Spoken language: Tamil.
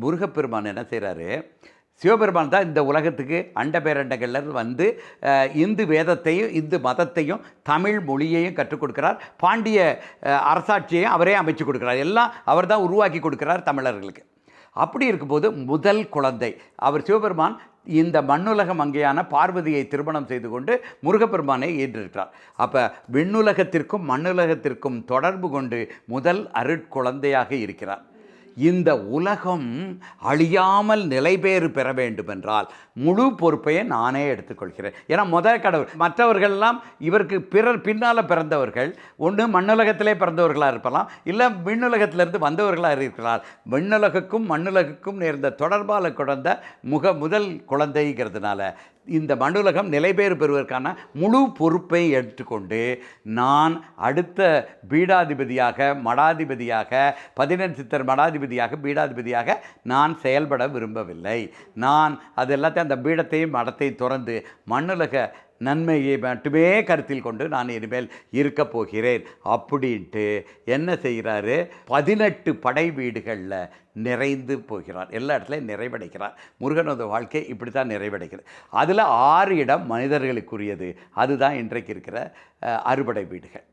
முருகப்பெருமான் என்ன செய்கிறாரு, சிவபெருமான் தான் இந்த உலகத்துக்கு அண்ட பேரண்டங்களில் வந்து இந்து வேதத்தையும் இந்து மதத்தையும் தமிழ் மொழியையும் கற்றுக் கொடுக்கிறார். பாண்டிய அரசாட்சியையும் அவரே அமைச்சு கொடுக்குறார். எல்லாம் அவர் தான் உருவாக்கி கொடுக்குறார் தமிழர்களுக்கு. அப்படி இருக்கும்போது முதல் குழந்தை அவர் சிவபெருமான் இந்த மண்ணுலகம் அங்கேயான பார்வதியை திருமணம் செய்து கொண்டு முருகப்பெருமானை ஈன்றிருக்கிறார். அப்போ விண்ணுலகத்திற்கும் மண்ணுலகத்திற்கும் தொடர்பு கொண்டு முதல் அருட்குழந்தையாக இருக்கிறார். இந்த உலகம் அழியாமல் நிலைபேறு பெற வேண்டுமென்றால் முழு பொறுப்பையை நானே எடுத்துக்கொள்கிறேன். ஏன்னா முதல் கடவுள், மற்றவர்கள்லாம் இவருக்கு பின்னால் பிறந்தவர்கள், ஒன்று மண்ணுலகத்திலே பிறந்தவர்களாக இருக்கலாம், இல்லை விண்ணுலகத்திலிருந்து வந்தவர்களாக இருக்கிறார். விண்ணுலகுக்கும் மண்ணுலகுக்கும் நேர்ந்த தொடர்பால் குழந்த முதல் குழந்தைங்கிறதுனால இந்த மண்ணுலகம் நிலைபேறு பெறுவதற்கான முழு பொறுப்பை எடுத்துக்கொண்டு நான் அடுத்த பீடாதிபதியாக மடாதிபதியாக 18 சித்தர் மடாதிபதியாக பீடாதிபதியாக நான் செயல்பட விரும்பவில்லை. நான் அது எல்லாத்தையும் அந்த பீடத்தையும் மடத்தையும் திறந்து மண்ணுலக நன்மையை மட்டுமே கருத்தில் கொண்டு நான் இனிமேல் இருக்க போகிறேன் அப்படின்ட்டு என்ன செய்கிறாரு, 18 படை வீடுகளில் நிறைந்து போகிறார். எல்லா இடத்துலையும் நிறைவடைக்கிறார். முருகனோட வாழ்க்கை இப்படி தான் நிறைவடைகிறது. அதில் 6 இடம் மனிதர்களுக்குரியது. அதுதான் இன்றைக்கு இருக்கிற அறுபடை வீடுகள்.